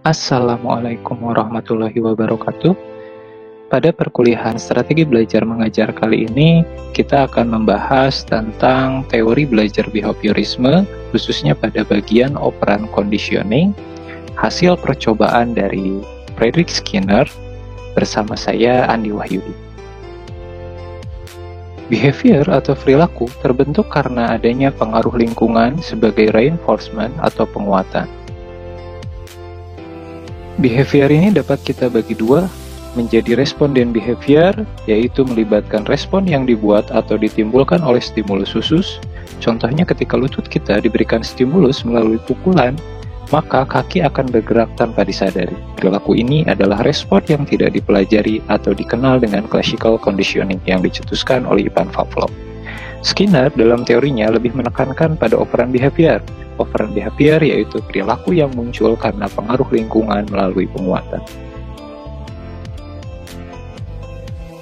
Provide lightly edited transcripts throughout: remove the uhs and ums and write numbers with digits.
Assalamualaikum warahmatullahi wabarakatuh. Pada perkuliahan strategi belajar mengajar kali ini, kita akan membahas tentang teori belajar behaviorisme, khususnya pada bagian operan conditioning, hasil percobaan dari Frederick Skinner, bersama saya Andi Wahyudi. Behavior atau perilaku terbentuk karena adanya pengaruh lingkungan sebagai reinforcement atau penguatan. Behavior ini dapat kita bagi dua, menjadi responden behavior, yaitu melibatkan respon yang dibuat atau ditimbulkan oleh stimulus khusus. Contohnya ketika lutut kita diberikan stimulus melalui pukulan, maka kaki akan bergerak tanpa disadari. Perilaku ini adalah respon yang tidak dipelajari atau dikenal dengan classical conditioning yang dicetuskan oleh Ivan Pavlov. Skinner dalam teorinya lebih menekankan pada operan behavior. Operan behavior yaitu perilaku yang muncul karena pengaruh lingkungan melalui penguatan.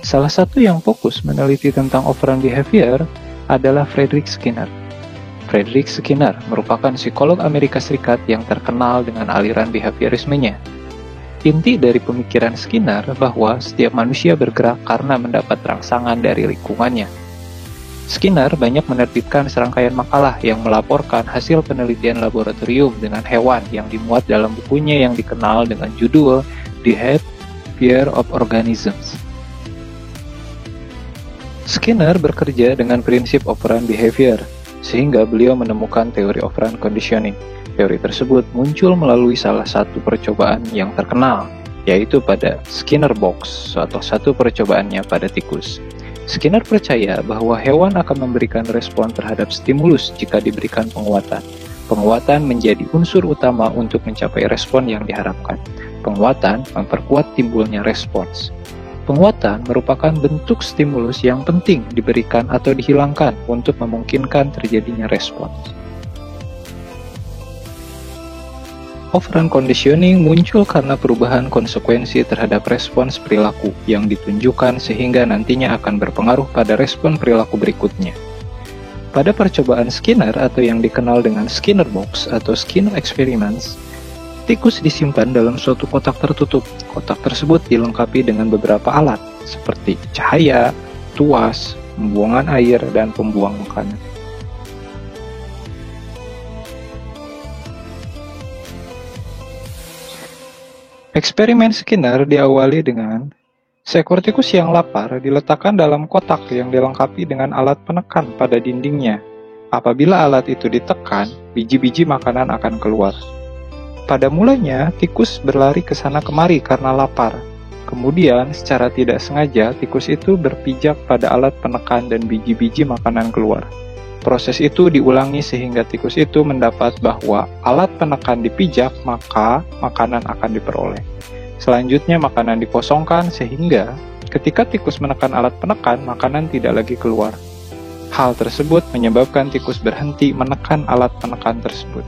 Salah satu yang fokus meneliti tentang operan behavior adalah Frederick Skinner. Frederick Skinner merupakan psikolog Amerika Serikat yang terkenal dengan aliran behaviorismenya. Inti dari pemikiran Skinner bahwa setiap manusia bergerak karena mendapat rangsangan dari lingkungannya. Skinner banyak menerbitkan serangkaian makalah yang melaporkan hasil penelitian laboratorium dengan hewan yang dimuat dalam bukunya yang dikenal dengan judul The Behavior of Organisms. Skinner bekerja dengan prinsip operan behavior, sehingga beliau menemukan teori operan conditioning. Teori tersebut muncul melalui salah satu percobaan yang terkenal, yaitu pada Skinner Box atau satu percobaannya pada tikus. Skinner percaya bahwa hewan akan memberikan respon terhadap stimulus jika diberikan penguatan. Penguatan menjadi unsur utama untuk mencapai respon yang diharapkan. Penguatan memperkuat timbulnya respons. Penguatan merupakan bentuk stimulus yang penting diberikan atau dihilangkan untuk memungkinkan terjadinya respons. Operan conditioning muncul karena perubahan konsekuensi terhadap respons perilaku yang ditunjukkan sehingga nantinya akan berpengaruh pada respon perilaku berikutnya. Pada percobaan Skinner atau yang dikenal dengan Skinner Box atau Skinner Experiments, tikus disimpan dalam suatu kotak tertutup. Kotak tersebut dilengkapi dengan beberapa alat seperti cahaya, tuas, pembuangan air, dan pembuang makanan. Eksperimen Skinner diawali dengan seekor tikus yang lapar diletakkan dalam kotak yang dilengkapi dengan alat penekan pada dindingnya. Apabila alat itu ditekan, biji-biji makanan akan keluar. Pada mulanya, tikus berlari ke sana kemari karena lapar. Kemudian, secara tidak sengaja, tikus itu berpijak pada alat penekan dan biji-biji makanan keluar. Proses itu diulangi sehingga tikus itu mendapat bahwa alat penekan dipijak, maka makanan akan diperoleh. Selanjutnya makanan dikosongkan sehingga ketika tikus menekan alat penekan, makanan tidak lagi keluar. Hal tersebut menyebabkan tikus berhenti menekan alat penekan tersebut.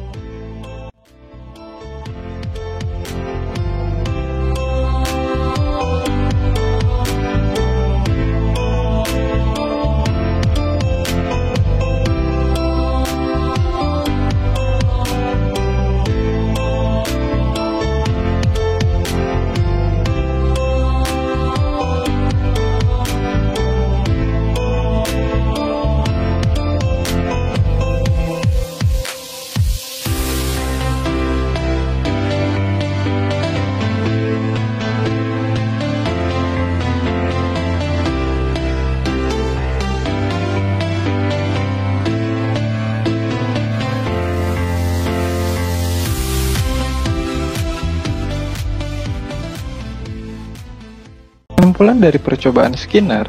Kesimpulan dari percobaan Skinner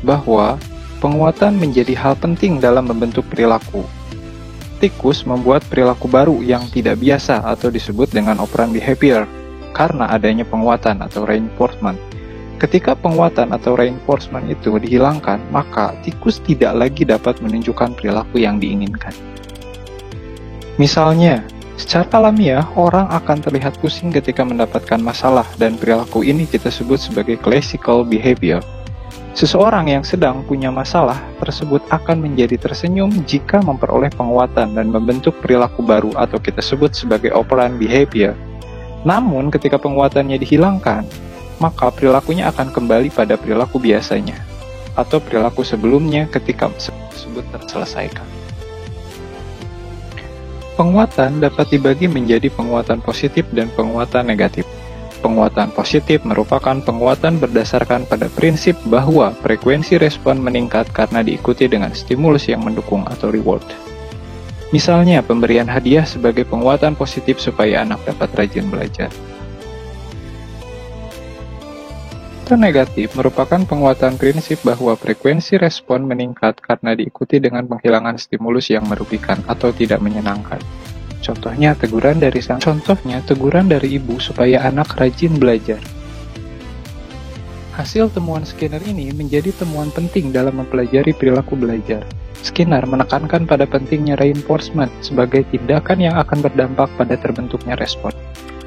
bahwa penguatan menjadi hal penting dalam membentuk perilaku. Tikus membuat perilaku baru yang tidak biasa atau disebut dengan operan behavior karena adanya penguatan atau reinforcement. Ketika penguatan atau reinforcement itu dihilangkan, maka tikus tidak lagi dapat menunjukkan perilaku yang diinginkan. Misalnya, secara alamiah, orang akan terlihat pusing ketika mendapatkan masalah dan perilaku ini kita sebut sebagai classical behavior. Seseorang yang sedang punya masalah tersebut akan menjadi tersenyum jika memperoleh penguatan dan membentuk perilaku baru atau kita sebut sebagai operant behavior. Namun ketika penguatannya dihilangkan, maka perilakunya akan kembali pada perilaku biasanya, atau perilaku sebelumnya ketika tersebut terselesaikan. Penguatan dapat dibagi menjadi penguatan positif dan penguatan negatif. Penguatan positif merupakan penguatan berdasarkan pada prinsip bahwa frekuensi respon meningkat karena diikuti dengan stimulus yang mendukung atau reward. Misalnya, pemberian hadiah sebagai penguatan positif supaya anak dapat rajin belajar. Penguatan negatif merupakan penguatan prinsip bahwa frekuensi respon meningkat karena diikuti dengan penghilangan stimulus yang merugikan atau tidak menyenangkan. Contohnya teguran dari ibu supaya anak rajin belajar. Hasil temuan Skinner ini menjadi temuan penting dalam mempelajari perilaku belajar. Skinner menekankan pada pentingnya reinforcement sebagai tindakan yang akan berdampak pada terbentuknya respon.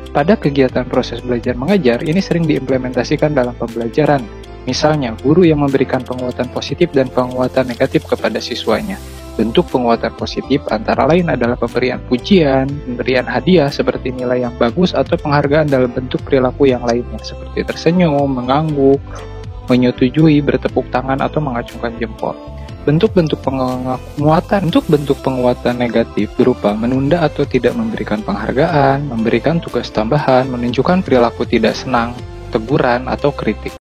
Pada kegiatan proses belajar mengajar, ini sering diimplementasikan dalam pembelajaran. Misalnya, guru yang memberikan penguatan positif dan penguatan negatif kepada siswanya. Bentuk penguatan positif antara lain adalah pemberian pujian, pemberian hadiah seperti nilai yang bagus, atau penghargaan dalam bentuk perilaku yang lainnya seperti tersenyum, mengangguk, menyetujui, bertepuk tangan, atau mengacungkan jempol. Bentuk-bentuk penguatan negatif berupa menunda atau tidak memberikan penghargaan, memberikan tugas tambahan, menunjukkan perilaku tidak senang, teguran, atau kritik.